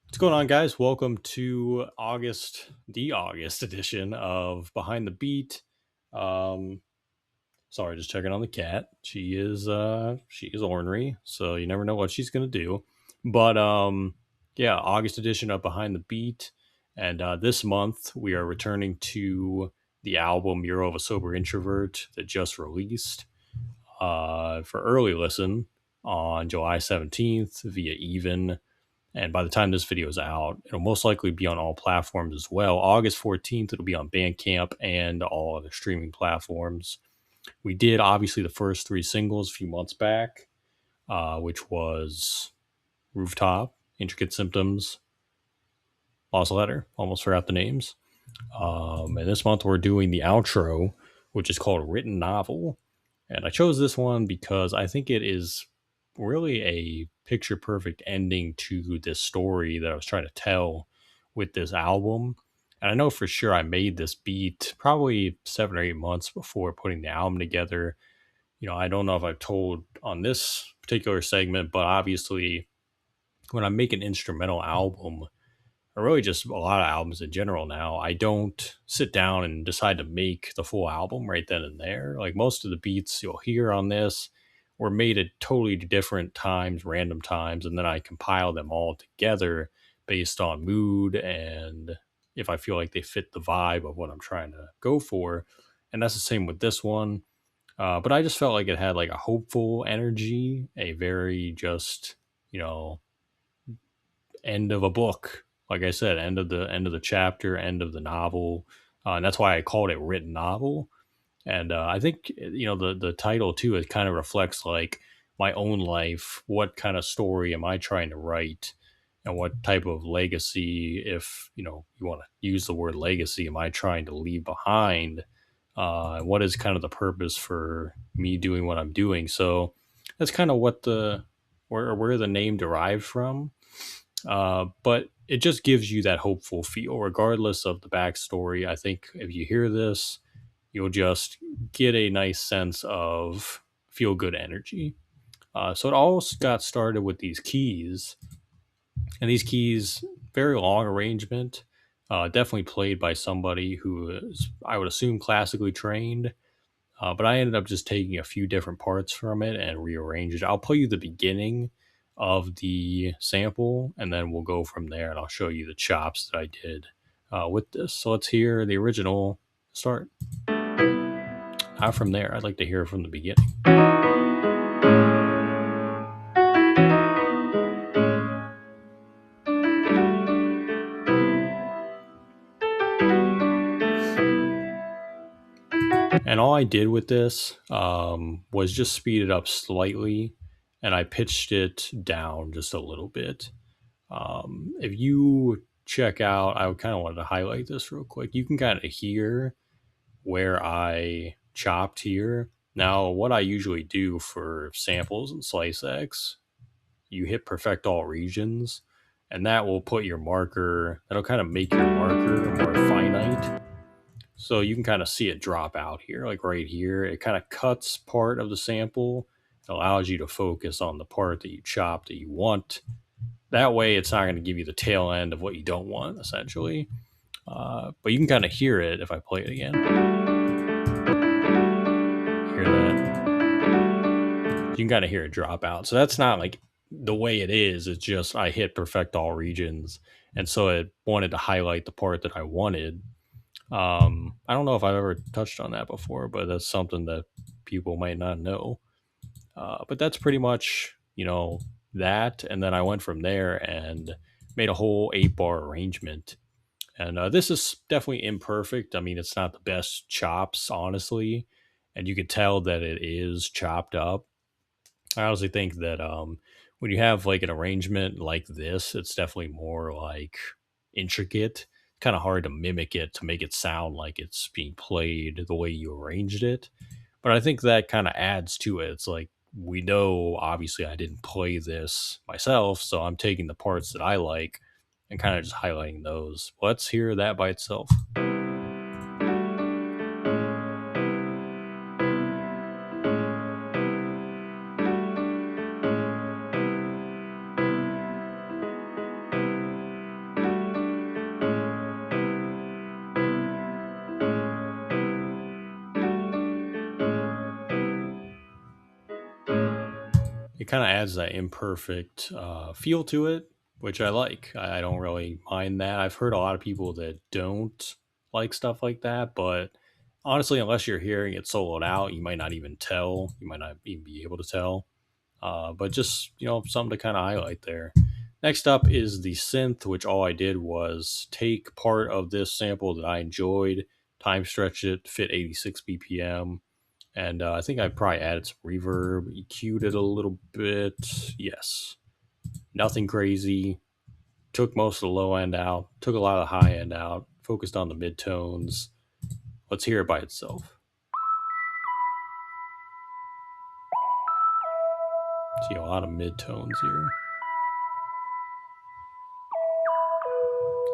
What's going on, guys? Welcome to the August edition of Behind the Beat. Um, sorry, just checking on the cat. She is ornery, so you never know what she's gonna do. But yeah, August edition of Behind the Beat, and this month we are returning to the album "Mural of a Sober Introvert" that just released for early listen on July 17th via Even. And by the time this video is out, it'll most likely be on all platforms as well. August 14th, it'll be on Bandcamp and all other streaming platforms. We did obviously the first three singles a few months back, which was Rooftop, Intricate Symptoms, Lost Letter. Almost forgot the names. And this month we're doing the outro, which is called Written Novel. And I chose this one because I think it is really a picture perfect ending to this story that I was trying to tell with this album. And I know for sure I made this beat probably 7 or 8 months before putting the album together. I don't know if I've told on this particular segment, but obviously when I make an instrumental album, or really just a lot of albums in general now, I don't sit down and decide to make the full album right then and there. Like most of the beats you'll hear on this were made at totally different times, random times, and then I compile them all together based on mood and if I feel like they fit the vibe of what I'm trying to go for. And that's the same with this one. But I just felt like it had like a hopeful energy, a very just, you know, end of a book. Like I said, end of the chapter, end of the novel, and that's why I called it written novel. And I think the title too, it kind of reflects like my own life. What kind of story am I trying to write, and what type of legacy, if you want to use the word legacy, am I trying to leave behind? What is kind of the purpose for me doing what I'm doing? So that's kind of what the where the name derived from, but it just gives you that hopeful feel, regardless of the backstory. I think if you hear this, you'll just get a nice sense of feel good energy. So it all got started with these keys, and these keys, very long arrangement, definitely played by somebody who is, I would assume, classically trained. But I ended up just taking a few different parts from it and rearranged it. I'll play you the beginning of the sample, and then we'll go from there, and I'll show you the chops that I did with this. So let's hear the original start. Not from there. I'd like to hear from the beginning. And all I did with this was just speed it up slightly, and I pitched it down just a little bit. If you check out, I kind of wanted to highlight this real quick. You can kind of hear where I chopped here. Now, what I usually do for samples and Slice X, you hit perfect all regions, and that will put your marker, that'll kind of make your marker more finite. So you can kind of see it drop out here, like right here. It kind of cuts part of the sample. It allows you to focus on the part that you chop that you want. That way, it's not going to give you the tail end of what you don't want, essentially. But you can kind of hear it if I play it again. Hear that? You can kind of hear it drop out. So that's not like the way it is. It's just I hit perfect all regions. And so it wanted to highlight the part that I wanted. I don't know if I've ever touched on that before, but that's something that people might not know. But that's pretty much, that. And then I went from there and made a whole 8 bar arrangement. And this is definitely imperfect. I mean, it's not the best chops, honestly. And you could tell that it is chopped up. I honestly think that when you have like an arrangement like this, it's definitely more like intricate. Kind of hard to mimic it to make it sound like it's being played the way you arranged it. But I think that kind of adds to it. It's like we know, obviously, I didn't play this myself, so I'm taking the parts that I like and kind of just highlighting those. Let's hear that by itself. it kind of adds that imperfect feel to it, which I like. I don't really mind that. I've heard a lot of people that don't like stuff like that, but honestly, unless you're hearing it soloed out, you might not even tell. You might not even be able to tell. But just, something to kind of highlight there. Next up is the synth, which all I did was take part of this sample that I enjoyed, time stretch it, fit 86 BPM, and I think I probably added some reverb, EQ'd it a little bit. Yes, nothing crazy. Took most of the low end out, took a lot of the high end out, focused on the midtones. Let's hear it by itself. See a lot of midtones here.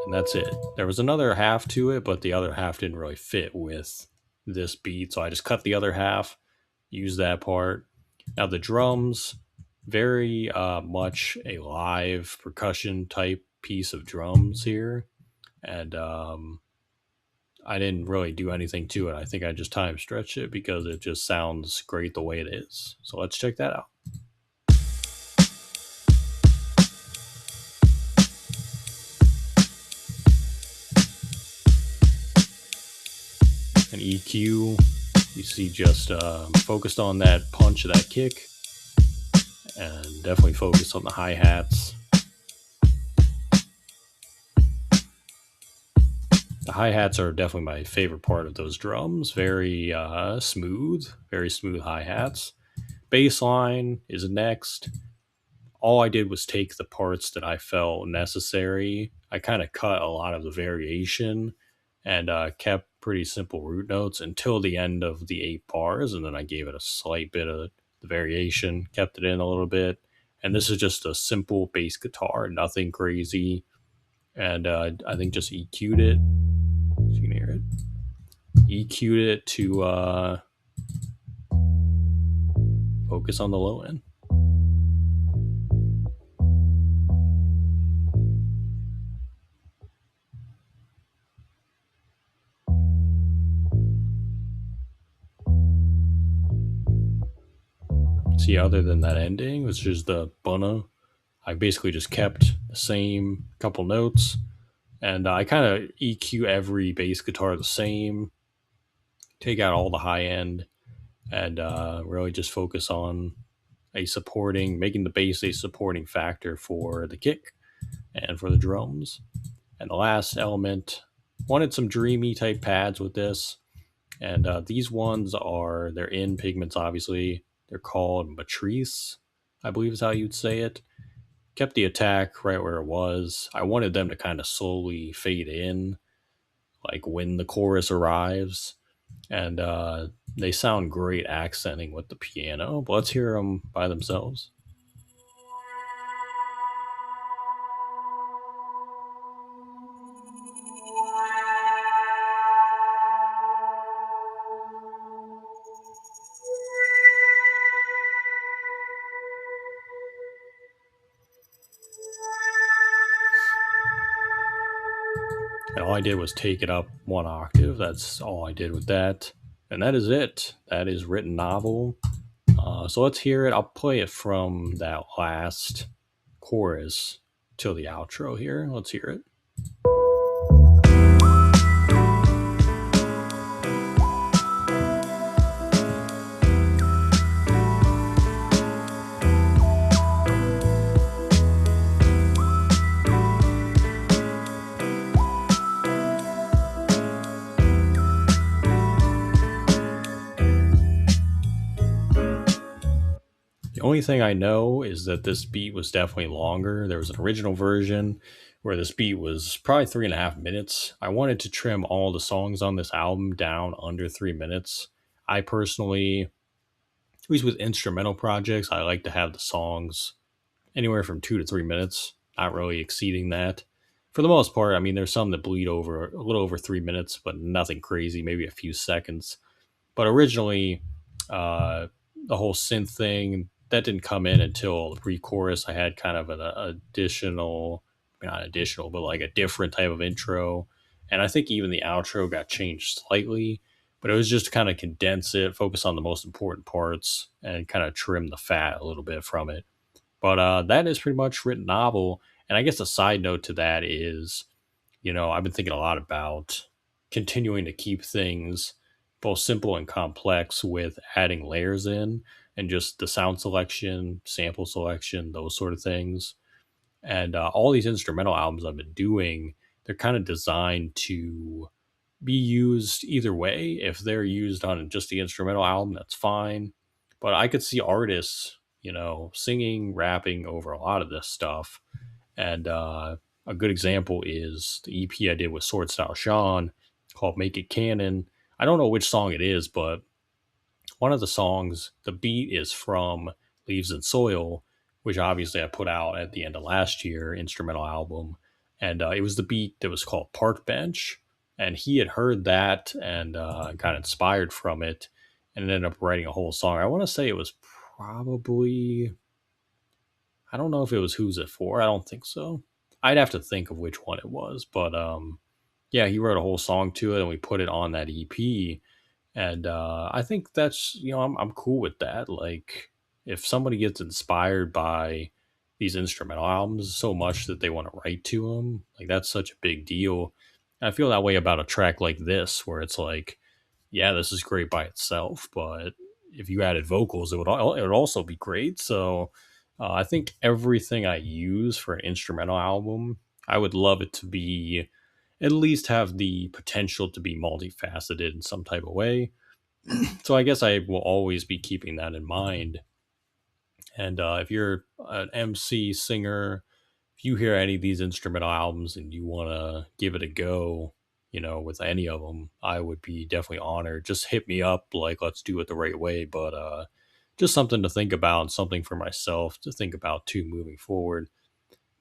And that's it. There was another half to it, but the other half didn't really fit with this beat, so I just cut the other half, used that part. Now the drums, very much a live percussion type piece of drums here, and I didn't really do anything to it. I think I just time stretched it because it just sounds great the way it is. So let's check that out. An EQ, you see just focused on that punch of that kick, and definitely focused on the hi-hats. The hi-hats are definitely my favorite part of those drums. Very smooth hi-hats. Bass line is next. All I did was take the parts that I felt necessary. I kind of cut a lot of the variation and kept pretty simple root notes until the end of the 8 bars, and then I gave it a slight bit of the variation, kept it in a little bit. And this is just a simple bass guitar, nothing crazy. And I think just EQ'd it. So you can hear it. EQ'd it to focus on the low end. See, other than that ending, which is the bunna, I basically just kept the same couple notes, and I kind of EQ every bass guitar the same, take out all the high end, and really just focus on making the bass a supporting factor for the kick and for the drums. And the last element, wanted some dreamy type pads with this, and these ones they're in Pigments, obviously. They're called Matrice, I believe is how you'd say it. Kept the attack right where it was. I wanted them to kind of slowly fade in, like when the chorus arrives. And they sound great accenting with the piano. But let's hear them by themselves. And all I did was take it up 1 octave. That's all I did with that. And that is it. That is Written Novel. So let's hear it. I'll play it from that last chorus till the outro here. Let's hear it. The only thing I know is that this beat was definitely longer. There was an original version where this beat was probably 3.5 minutes. I wanted to trim all the songs on this album down under 3 minutes. I personally, at least with instrumental projects, I like to have the songs anywhere from 2 to 3 minutes, not really exceeding that. For the most part, I mean, there's some that bleed over a little over 3 minutes, but nothing crazy, maybe a few seconds. But originally, the whole synth thing, that didn't come in until the pre-chorus. I had kind of an additional, not additional, but like a different type of intro. And I think even the outro got changed slightly, But it was just to kind of condense it, focus on the most important parts, and kind of trim the fat a little bit from it. But that is pretty much written novel. And I guess a side note to that is, I've been thinking a lot about continuing to keep things both simple and complex with adding layers in and just the sound selection, sample selection, those sort of things. And all these instrumental albums I've been doing, they're kind of designed to be used either way. If they're used on just the instrumental album, that's fine. But I could see artists, singing, rapping over a lot of this stuff. And a good example is the EP I did with Sword Style Sean called Make It Canon. I don't know which song it is, but one of the songs, the beat is from Leaves and Soil, which obviously I put out at the end of last year, instrumental album. And it was the beat that was called Park Bench. And he had heard that and got inspired from it and ended up writing a whole song. I want to say it was probably, I don't know if it was Who's It For. I don't think so. I'd have to think of which one it was. But yeah, he wrote a whole song to it and we put it on that EP. And I think that's, I'm cool with that. Like, if somebody gets inspired by these instrumental albums so much that they want to write to them, like, that's such a big deal. And I feel that way about a track like this, where it's like, yeah, this is great by itself, but if you added vocals, it would also be great. So I think everything I use for an instrumental album, I would love it to be at least have the potential to be multifaceted in some type of way. So I guess I will always be keeping that in mind. And if you're an MC, singer, if you hear any of these instrumental albums and you want to give it a go, with any of them, I would be definitely honored. Just hit me up, like, let's do it the right way. But just something to think about and something for myself to think about too moving forward.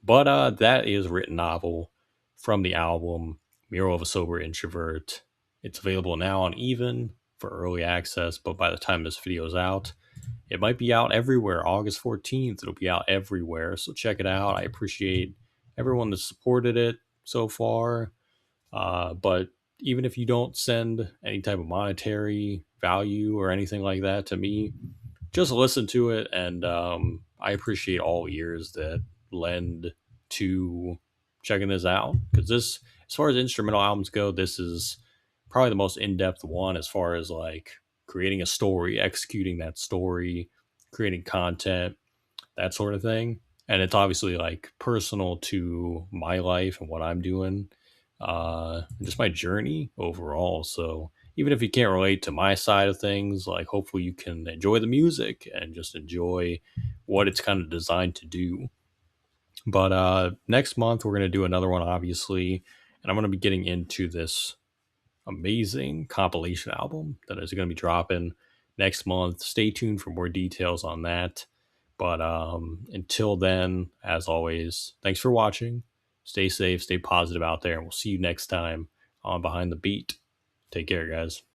But that is written novel from the album Mural of a Sober Introvert. It's available now on Even for early access, but by the time this video is out, it might be out everywhere. August 14th, it'll be out everywhere. So check it out. I appreciate everyone that supported it so far. But even if you don't send any type of monetary value or anything like that to me, just listen to it. And I appreciate all ears that lend to checking this out, because this, as far as instrumental albums go, this is probably the most in-depth one as far as like creating a story, executing that story, creating content, that sort of thing. And it's obviously like personal to my life and what I'm doing, just my journey overall. So even if you can't relate to my side of things, like, hopefully you can enjoy the music and just enjoy what it's kind of designed to do. But next month we're going to do another one, obviously, and I'm going to be getting into this amazing compilation album that is going to be dropping next month. Stay tuned for more details on that. But until then, as always, thanks for watching. Stay safe, stay positive out there, and we'll see you next time on Behind the Beat. Take care, guys.